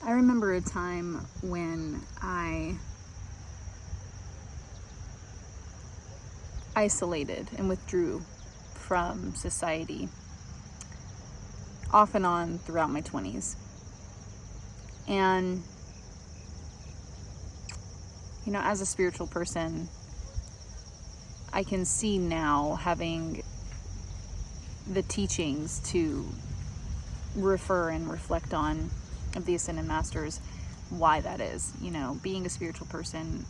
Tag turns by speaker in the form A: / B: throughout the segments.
A: I remember a time when I isolated and withdrew from society off and on throughout my 20s. And, as a spiritual person, I can see now, having the teachings to refer and reflect on of the Ascended Masters, why that is. Being a spiritual person,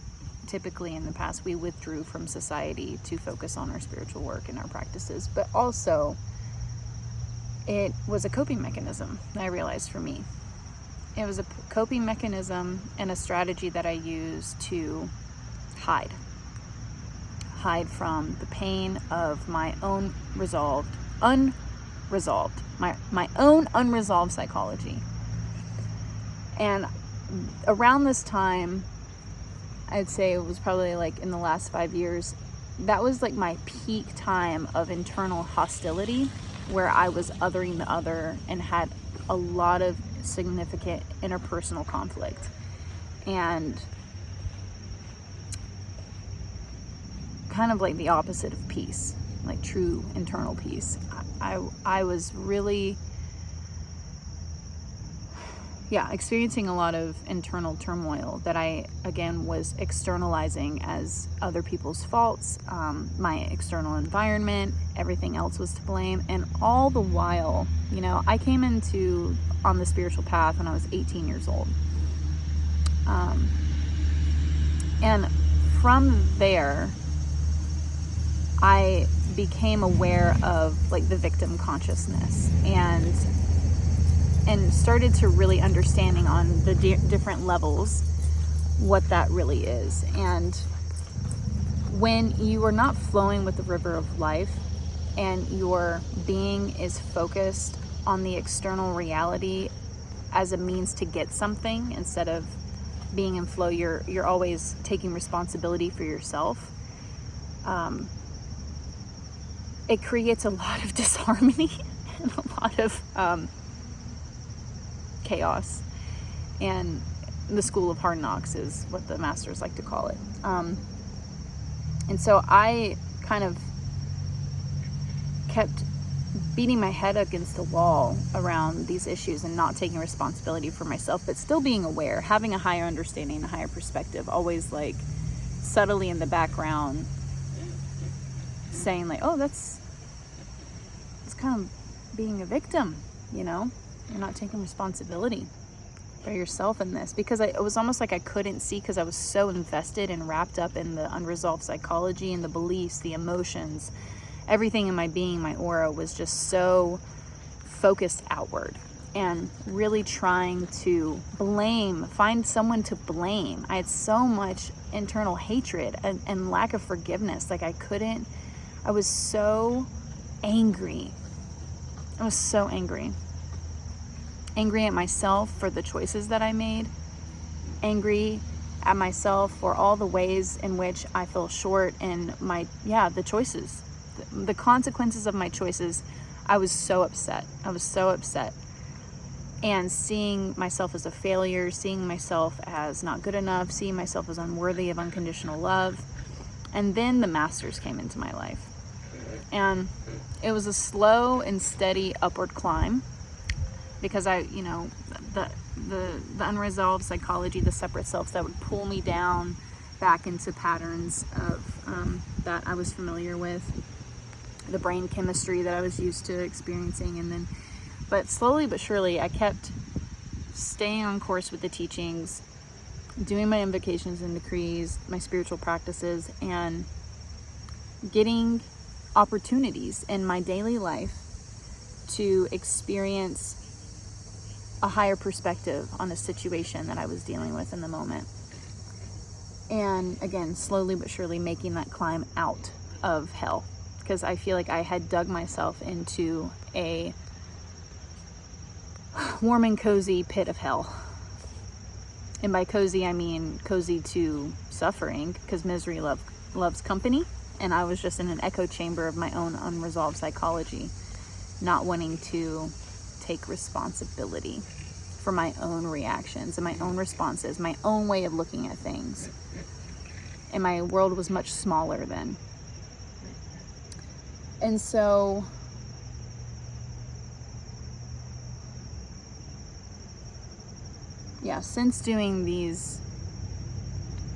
A: typically in the past, we withdrew from society to focus on our spiritual work and our practices, but also it was a coping mechanism, I realized, for me. It was a coping mechanism and a strategy that I used to hide from the pain of my own my own unresolved psychology. And around this time, I'd say it was probably like in the last 5 years, that was like my peak time of internal hostility, where I was othering the other and had a lot of significant interpersonal conflict. And kind of like the opposite of peace, like true internal peace. I was really experiencing a lot of internal turmoil that I, again, was externalizing as other people's faults, my external environment, everything else was to blame. And all the while, I came on the spiritual path when I was 18 years old. And from there, I became aware of like the victim consciousness and started to really understanding on the different levels what that really is. And when you are not flowing with the river of life and your being is focused on the external reality as a means to get something instead of being in flow, you're always taking responsibility for yourself. It creates a lot of disharmony and a lot of chaos. And the school of hard knocks is what the masters like to call it. And so I kind of kept beating my head against the wall around these issues and not taking responsibility for myself, but still being aware, having a higher understanding, a higher perspective, always like subtly in the background saying like, oh, it's kind of being a victim, you're not taking responsibility for yourself in this, because it was almost like I couldn't see, because I was so invested and wrapped up in the unresolved psychology and the beliefs, the emotions, everything in my being, my aura was just so focused outward and really trying to find someone to blame. I had so much internal hatred and lack of forgiveness. Like I was so angry. I was so angry. Angry at myself for the choices that I made. Angry at myself for all the ways in which I fell short in the choices. The consequences of my choices. I was so upset. And seeing myself as a failure, seeing myself as not good enough, seeing myself as unworthy of unconditional love. And then the masters came into my life. And it was a slow and steady upward climb, because the unresolved psychology, the separate selves that would pull me down back into patterns of that I was familiar with, the brain chemistry that I was used to experiencing. But slowly but surely, I kept staying on course with the teachings, doing my invocations and decrees, my spiritual practices, and getting opportunities in my daily life to experience a higher perspective on a situation that I was dealing with in the moment. And again, slowly but surely making that climb out of hell, because I feel like I had dug myself into a warm and cozy pit of hell. And by cozy, I mean cozy to suffering, because misery loves company. And I was just in an echo chamber of my own unresolved psychology, not wanting to take responsibility for my own reactions and my own responses, my own way of looking at things. And my world was much smaller then. And so yeah, since doing these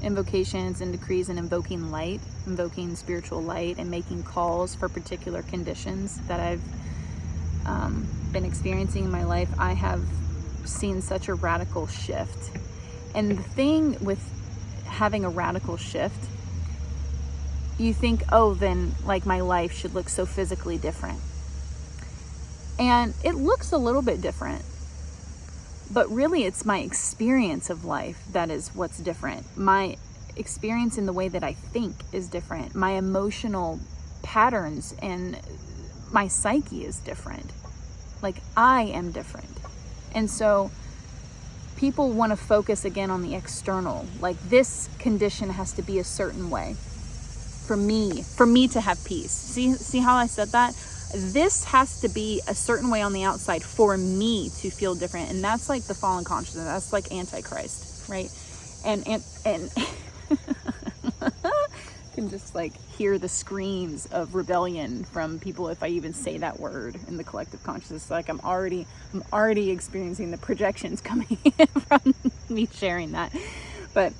A: invocations and decrees and invoking light, invoking spiritual light, and making calls for particular conditions that I've been experiencing in my life, I have seen such a radical shift. And the thing with having a radical shift, you think, oh, then like my life should look so physically different. And it looks a little bit different. But really, it's my experience of life that is what's different. My experience in the way that I think is different. My emotional patterns and my psyche is different. Like, I am different. And so people want to focus again on the external. Like, this condition has to be a certain way for me to have peace. See how I said that? This has to be a certain way on the outside for me to feel different. And that's like the fallen consciousness. That's like Antichrist, right? And can just like hear the screams of rebellion from people if I even say that word in the collective consciousness. Like I'm already experiencing the projections coming in from me sharing that. But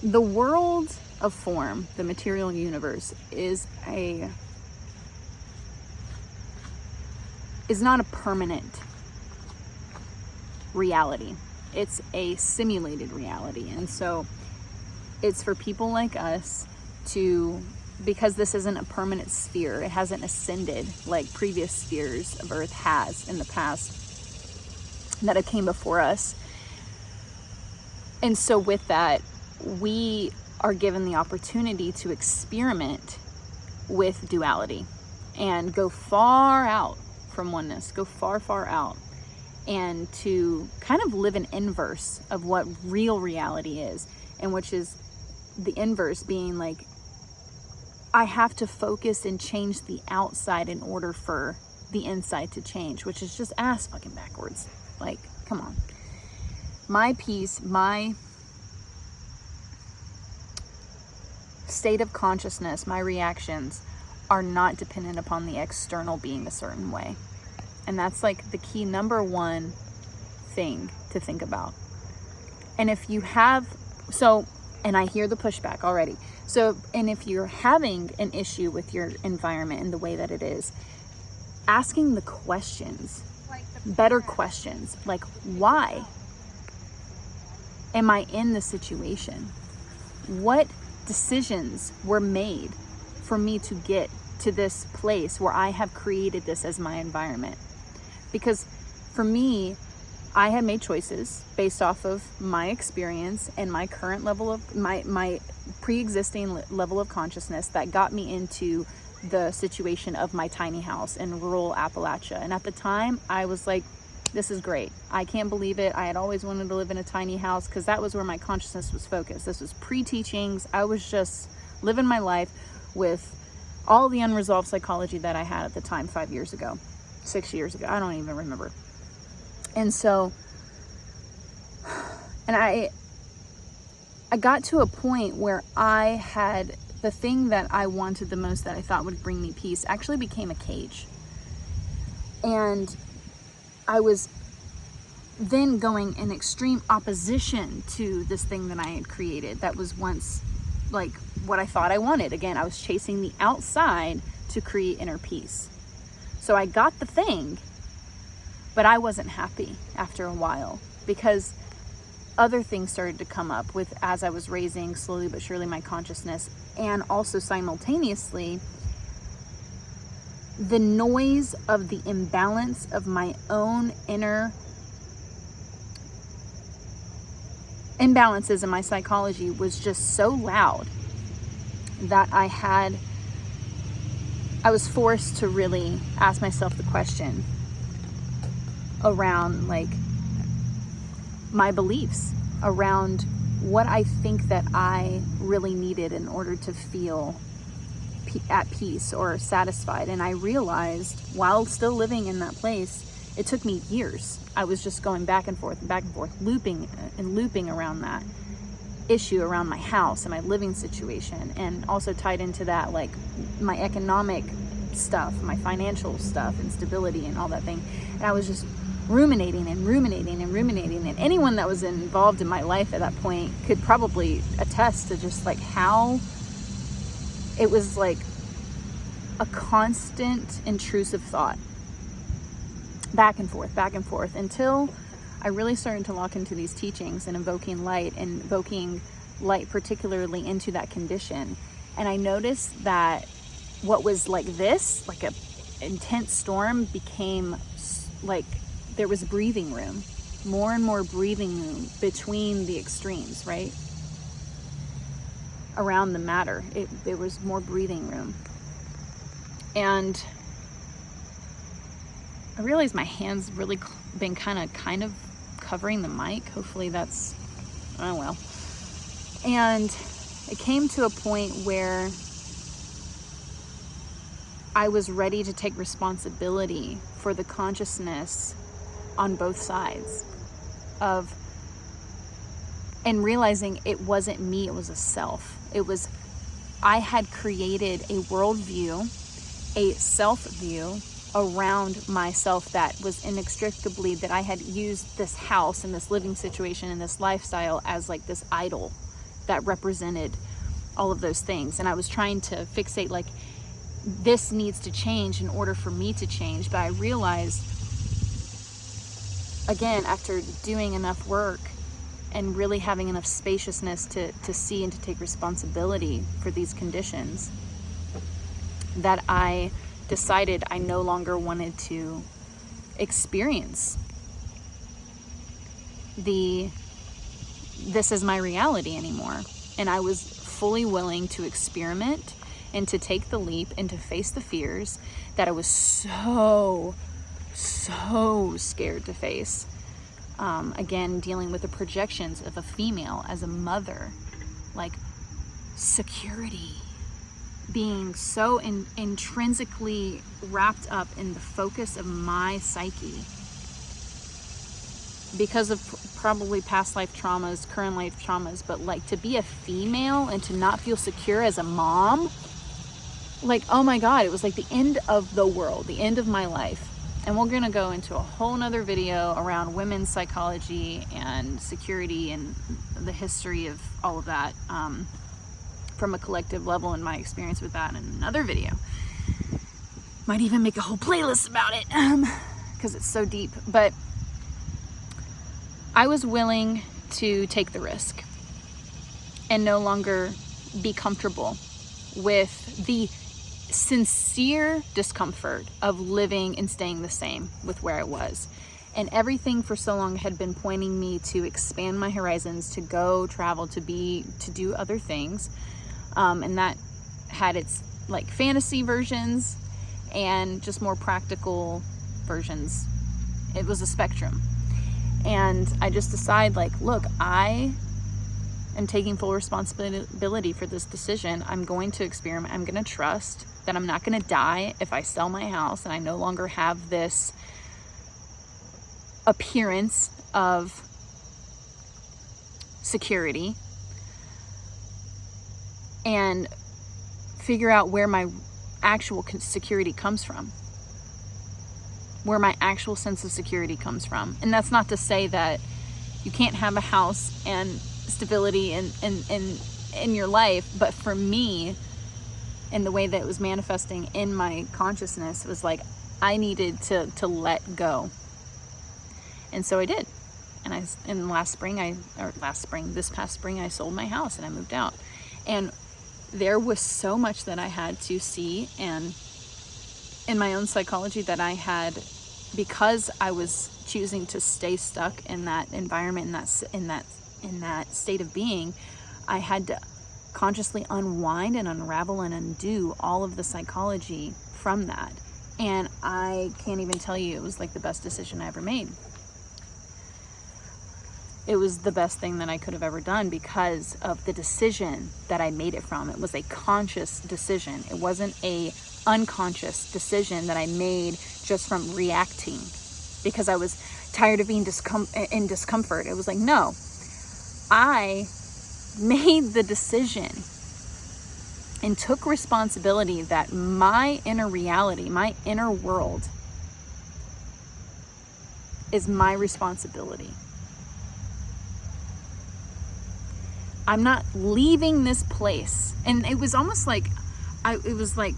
A: the world of form, the material universe, is not a permanent reality. It's a simulated reality. And so it's for people like us to, because this isn't a permanent sphere, it hasn't ascended like previous spheres of Earth has in the past that have came before us. And so with that, we are given the opportunity to experiment with duality and go far out from oneness, go far, far out, and to kind of live an inverse of what real reality is, and which is the inverse being like, I have to focus and change the outside in order for the inside to change, which is just ass fucking backwards. Like, come on. My peace, my state of consciousness, my reactions are not dependent upon the external being a certain way. And that's like the key number one thing to think about. And if you have, and I hear the pushback already. So, and if you're having an issue with your environment and the way that it is, asking the questions, better questions, like, why am I in this situation? What decisions were made for me to get to this place where I have created this as my environment? Because for me, I had made choices based off of my experience and my current level of my pre-existing level of consciousness that got me into the situation of my tiny house in rural Appalachia. And at the time, I was like, this is great. I can't believe it. I had always wanted to live in a tiny house because that was where my consciousness was focused. This was pre-teachings. I was just living my life with all the unresolved psychology that I had at the time, 6 years ago. I don't even remember. And so, and I got to a point where I had the thing that I wanted the most that I thought would bring me peace actually became a cage. And I was then going in extreme opposition to this thing that I had created that was once like what I thought I wanted. Again, I was chasing the outside to create inner peace. So I got the thing, but I wasn't happy after a while because other things started to come up with as I was raising slowly but surely my consciousness, and also simultaneously the noise of the imbalance of my own inner imbalances in my psychology was just so loud that I was forced to really ask myself the question around like my beliefs, around what I think that I really needed in order to feel at peace or satisfied. And I realized while still living in that place It took me years. I was just going back and forth, looping around that issue around my house and my living situation, and also tied into that, like my economic stuff, my financial stuff and stability and all that thing. And I was just ruminating. And anyone that was involved in my life at that point could probably attest to just like how it was like a constant intrusive thought, back and forth, until I really started to lock into these teachings and invoking light particularly into that condition. And I noticed that what was like this, like a intense storm, became like there was breathing room, more and more breathing room between the extremes, right? Around the matter, there was more breathing room. And I realized my hands really been kind of covering the mic. Hopefully that's, oh well. And it came to a point where I was ready to take responsibility for the consciousness on both sides of, and realizing it wasn't me, it was a self. I had created a worldview, a self-view around myself that was inextricably, that I had used this house and this living situation and this lifestyle as like this idol that represented all of those things. And I was trying to fixate, like, this needs to change in order for me to change. But I realized, again, after doing enough work and really having enough spaciousness to see and to take responsibility for these conditions, that I decided I no longer wanted to experience this is my reality anymore. And I was fully willing to experiment and to take the leap and to face the fears that I was so scared to face. Again, dealing with the projections of a female as a mother, like security, being so intrinsically wrapped up in the focus of my psyche because of probably past life traumas, current life traumas, but like to be a female and to not feel secure as a mom, like, oh my God, it was like the end of the world, the end of my life. And we're gonna go into a whole nother video around women's psychology and security and the history of all of that, from a collective level and my experience with that in another video. Might even make a whole playlist about it, because it's so deep. But I was willing to take the risk and no longer be comfortable with the sincere discomfort of living and staying the same with where I was. And everything for so long had been pointing me to expand my horizons, to go travel, to do other things. And that had its like fantasy versions and just more practical versions. It was a spectrum. And I just decided, like, look, I am taking full responsibility for this decision. I'm going to experiment. I'm going to trust that I'm not going to die if I sell my house and I no longer have this appearance of security, and figure out where my actual security comes from, where my actual sense of security comes from. And that's not to say that you can't have a house and stability in your life, but for me, and the way that it was manifesting in my consciousness, was like I needed to let go. And so I did. And this past spring, I sold my house and I moved out. And there was so much that I had to see, and in my own psychology, that I had, because I was choosing to stay stuck in that environment, in that state of being, I had to consciously unwind and unravel and undo all of the psychology from that. And I can't even tell you, it was like the best decision I ever made. It was the best thing that I could have ever done because of the decision that I made it from. It was a conscious decision. It wasn't a unconscious decision that I made just from reacting because I was tired of being in discomfort. It was like, no, I made the decision and took responsibility that my inner reality, my inner world, is my responsibility. I'm not leaving this place. And it was almost like, it was like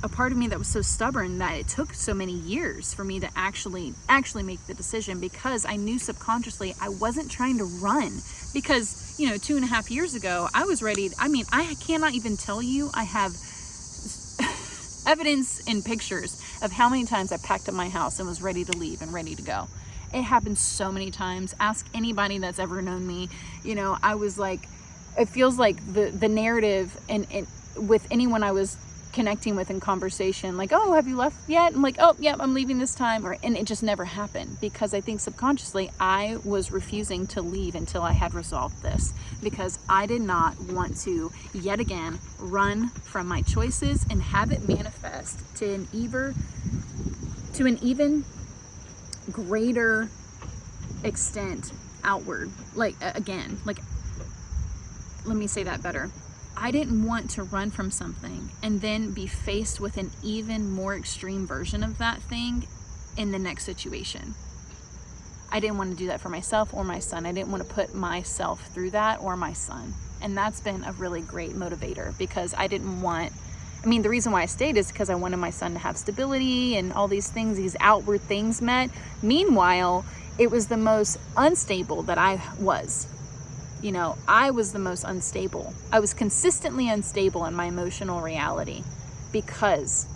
A: a part of me that was so stubborn that it took so many years for me to actually make the decision, because I knew subconsciously I wasn't trying to run. Because, 2.5 years ago, I was ready. I mean, I cannot even tell you, I have evidence and pictures of how many times I packed up my house and was ready to leave and ready to go. It happened so many times. Ask anybody that's ever known me. I was like, it feels like the narrative and with anyone I was connecting with in conversation, like, oh, have you left yet? I'm like, oh, yeah, I'm leaving this time. And it just never happened, because I think subconsciously I was refusing to leave until I had resolved this, because I did not want to yet again run from my choices and have it manifest to an even greater extent outward. Let me say that better. I didn't want to run from something and then be faced with an even more extreme version of that thing in the next situation. I didn't want to do that for myself or my son. I didn't want to put myself through that, or my son. And that's been a really great motivator, because the reason why I stayed is because I wanted my son to have stability and all these things, these outward things met. Meanwhile, it was the most unstable that I was. I was the most unstable. I was consistently unstable in my emotional reality because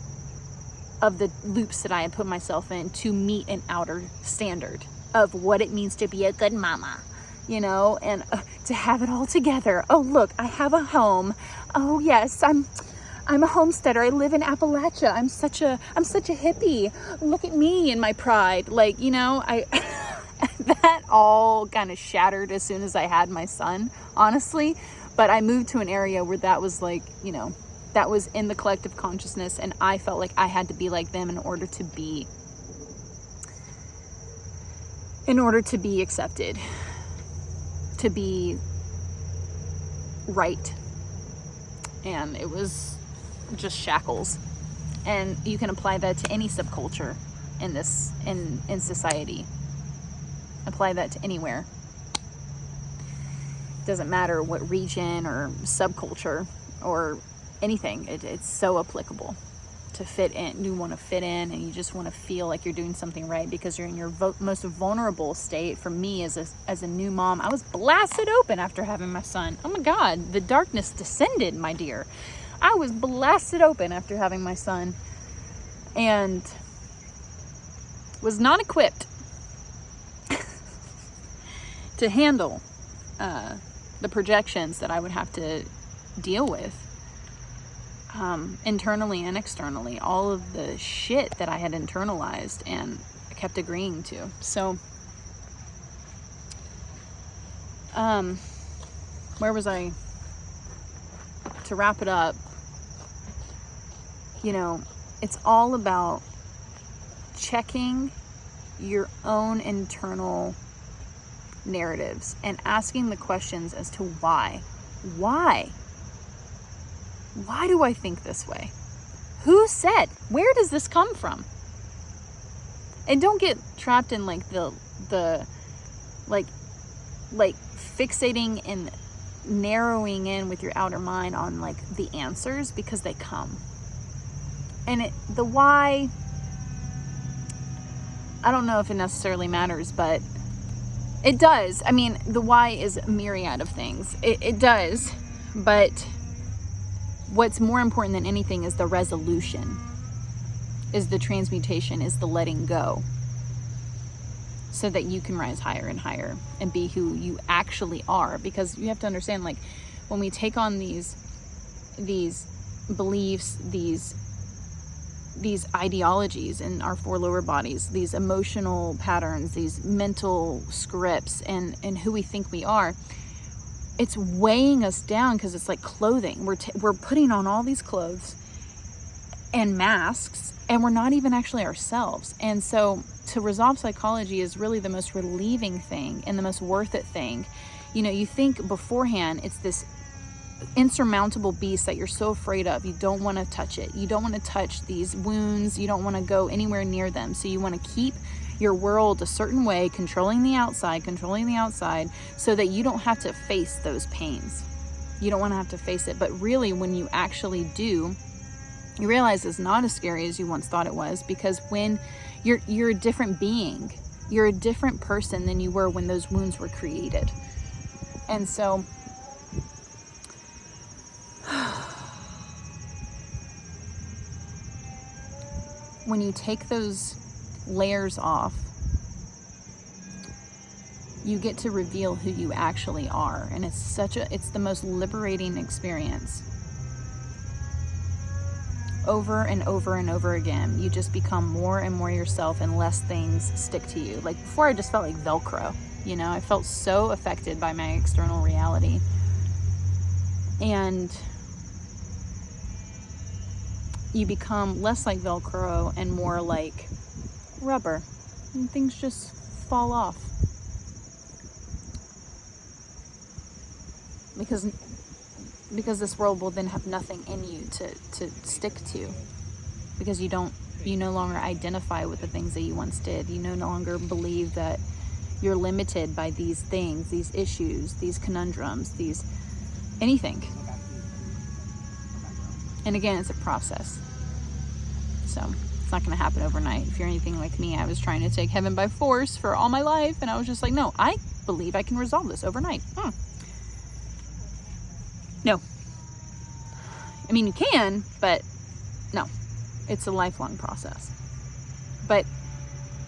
A: of the loops that I had put myself in to meet an outer standard of what it means to be a good mama, and to have it all together. Oh, look, I have a home. Oh, yes, I'm a homesteader. I live in Appalachia. I'm such a hippie. Look at me and my pride. That all kind of shattered as soon as I had my son, honestly. But I moved to an area where that was that was in the collective consciousness, and I felt like I had to be like them in order to be accepted, to be right. And it was just shackles. And you can apply that to any subculture in society. Apply that to anywhere. Doesn't matter what region or subculture or anything. It's so applicable to fit in. You want to fit in, and you just want to feel like you're doing something right because you're in your most vulnerable state. For me, as a new mom, I was blasted open after having my son. Oh my God, the darkness descended, my dear. I was blasted open after having my son, and was not equipped to handle the projections that I would have to deal with, internally and externally, all of the shit that I had internalized and kept agreeing to. So, where was I? To wrap it up, it's all about checking your own internal narratives and asking the questions as to why do I think this way? Who said? Where does this come from? And don't get trapped in the fixating and narrowing in with your outer mind on the answers, because they come. And the why, I don't know if it necessarily matters, but it does. The why is a myriad of things. It does. But what's more important than anything is the resolution, is the transmutation, is the letting go, so that you can rise higher and higher and be who you actually are. Because you have to understand, when we take on these beliefs, these ideologies in our four lower bodies, these emotional patterns, these mental scripts, and who we think we are, it's weighing us down, because it's like clothing. We're putting on all these clothes, and masks, and we're not even actually ourselves. And so to resolve psychology is really the most relieving thing and the most worth it thing. You know, you think beforehand it's this insurmountable beast that you're so afraid of. You don't want to touch it. You don't want to touch these wounds. You don't want to go anywhere near them. So you want to keep your world a certain way, controlling the outside, so that you don't have to face those pains. You don't want to have to face it. But really, when you actually do, you realize it's not as scary as you once thought it was, because when you're a different being, you're a different person than you were when those wounds were created. And so when you take those layers off, you get to reveal who you actually are. And it's the most liberating experience. Over and over and over again, you just become more and more yourself, and less things stick to you. Like before, I just felt like Velcro, you know, I felt so affected by my external reality. And you become less like Velcro and more like rubber, and things just fall off. Because this world will then have nothing in you to stick to, because you no longer identify with the things that you once did. You no longer believe that you're limited by these things, these issues, these conundrums, anything. And again, it's a process. So it's not going to happen overnight. If you're anything like me, I was trying to take heaven by force for all my life, and I was just like, no, I believe I can resolve this overnight. No. I mean, you can, but no. It's a lifelong process. But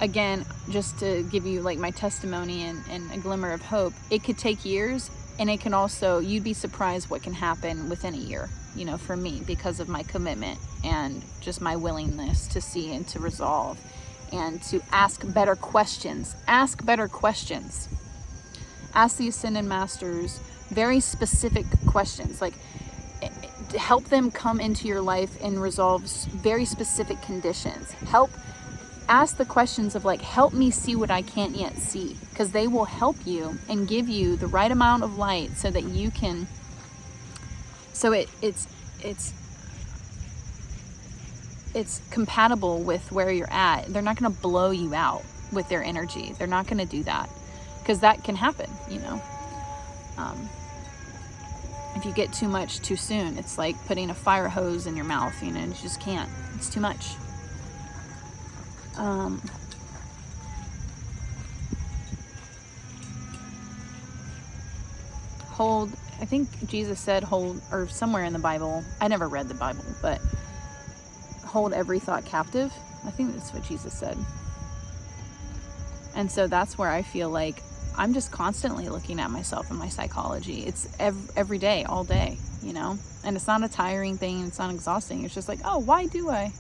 A: again, just to give you like my testimony and a glimmer of hope, it could take years, and it can also, you'd be surprised what can happen within a year, you know, for me, because of my commitment and just my willingness to see and to resolve and to ask better questions. Ask better questions. Ask the Ascended Masters very specific questions, like help them come into your life and resolve very specific conditions. Ask the questions of like, help me see what I can't yet see, because they will help you and give you the right amount of light so that you can, it's compatible with where you're at. They're not going to blow you out with their energy. They're not going to do that, because that can happen, you know. If you get too much too soon, it's like putting a fire hose in your mouth, you know, you just can't. It's too much. I think Jesus said hold, or somewhere in the Bible, I never read the Bible, but hold every thought captive. I think that's what Jesus said. And so that's where I feel like I'm just constantly looking at myself and my psychology. It's every day, all day, you know? And it's not a tiring thing. It's not exhausting. It's just like, oh, why do I?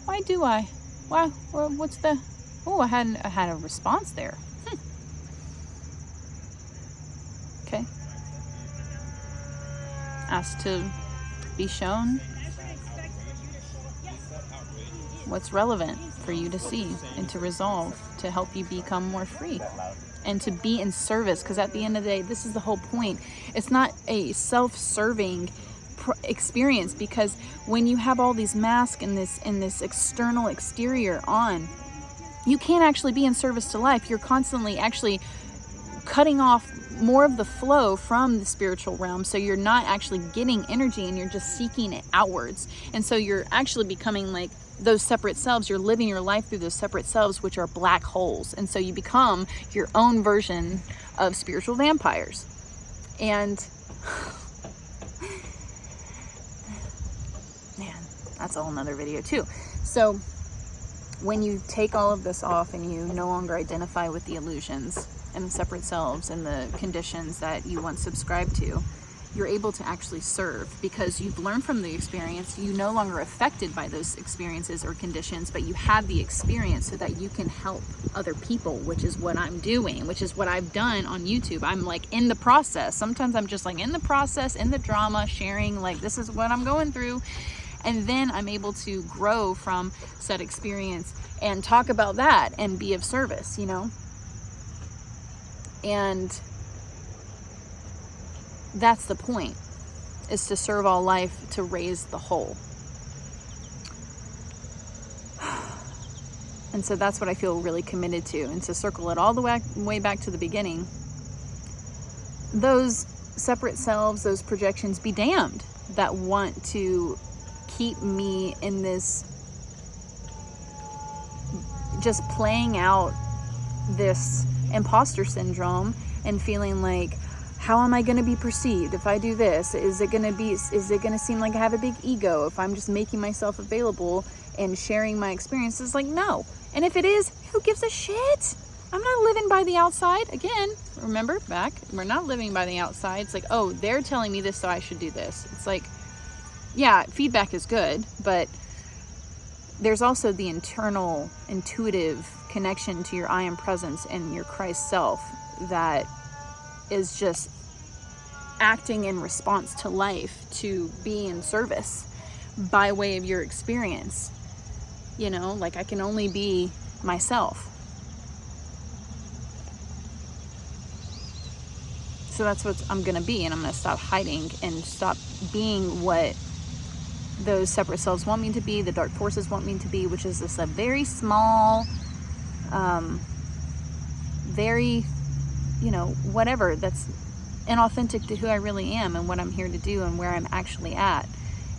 A: Why do I? Why? What's the... Oh, I had a response there. Okay. Asked to be shown what's relevant for you to see and to resolve, to help you become more free and to be in service. Because at the end of the day, this is the whole point. It's not a self-serving experience, because when you have all these masks and this external exterior on, you can't actually be in service to life. You're constantly actually cutting off more of the flow from the spiritual realm, so you're not actually getting energy, and you're just seeking it outwards. And so you're actually becoming like those separate selves. You're living your life through those separate selves, which are black holes. And so you become your own version of spiritual vampires. And man, that's a whole nother video too. So when you take all of this off and you no longer identify with the illusions and the separate selves and the conditions that you once subscribed to, you're able to actually serve because you've learned from the experience. You no longer affected by those experiences or conditions, but you have the experience so that you can help other people, which is what I'm doing, which is what I've done on YouTube. I'm like in the process. Sometimes I'm just like in the process, in the drama, sharing like this is what I'm going through. And then I'm able to grow from said experience and talk about that and be of service, you know? And that's the point, is to serve all life, to raise the whole. And so that's what I feel really committed to. And to circle it all the way back to the beginning, those separate selves, those projections, be damned, that want to keep me in this, just playing out this imposter syndrome and feeling like, how am I going to be perceived if I do this? Is it going to seem like I have a big ego if I'm just making myself available and sharing my experiences? Like, no. And if it is, who gives a shit? I'm not living by the outside. Again, remember back, we're not living by the outside. It's like, oh, they're telling me this, so I should do this. It's like, yeah, feedback is good, but there's also the internal, intuitive connection to your I am presence and your Christ self that is just acting in response to life, to be in service by way of your experience. You know, like I can only be myself. So that's what I'm going to be, and I'm going to stop hiding and stop being what those separate selves want me to be, the dark forces want me to be, which is this a very small, very, you know, whatever, that's inauthentic to who I really am and what I'm here to do and where I'm actually at.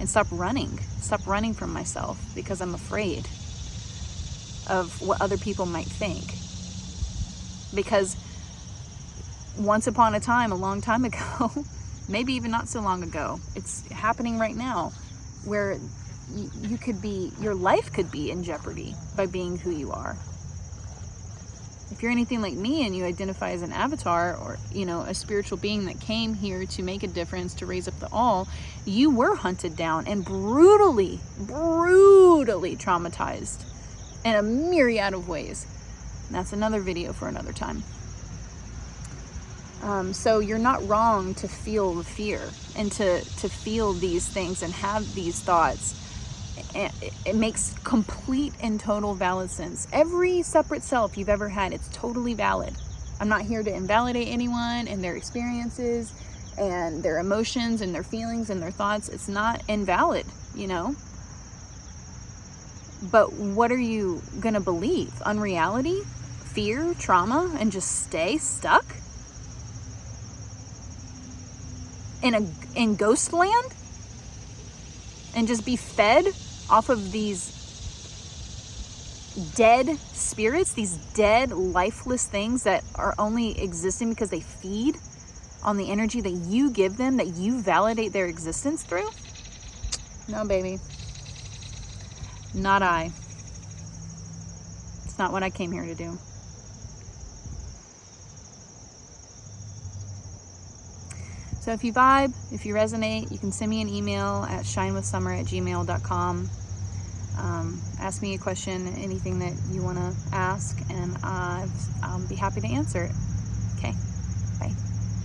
A: And stop running from myself because I'm afraid of what other people might think. Because once upon a time, a long time ago, maybe even not so long ago, it's happening right now, where you could be, your life could be in jeopardy by being who you are. If you're anything like me and you identify as an avatar, or, you know, a spiritual being that came here to make a difference, to raise up the all, you were hunted down and brutally traumatized in a myriad of ways. And that's another video for another time. So you're not wrong to feel the fear and to feel these things and have these thoughts. It makes complete and total valid sense. Every separate self you've ever had, it's totally valid. I'm not here to invalidate anyone and their experiences and their emotions and their feelings and their thoughts. It's not invalid, you know? But what are you gonna believe? Unreality? Fear? Trauma? And just stay stuck? In ghost land? And just be fed off of these dead spirits, these dead, lifeless things that are only existing because they feed on the energy that you give them, that you validate their existence through? No, baby. Not I. It's not what I came here to do. So if you vibe, if you resonate, you can send me an email at shinewithsummer@gmail.com. Ask me a question, anything that you want to ask, and I'll be happy to answer it. Okay, bye.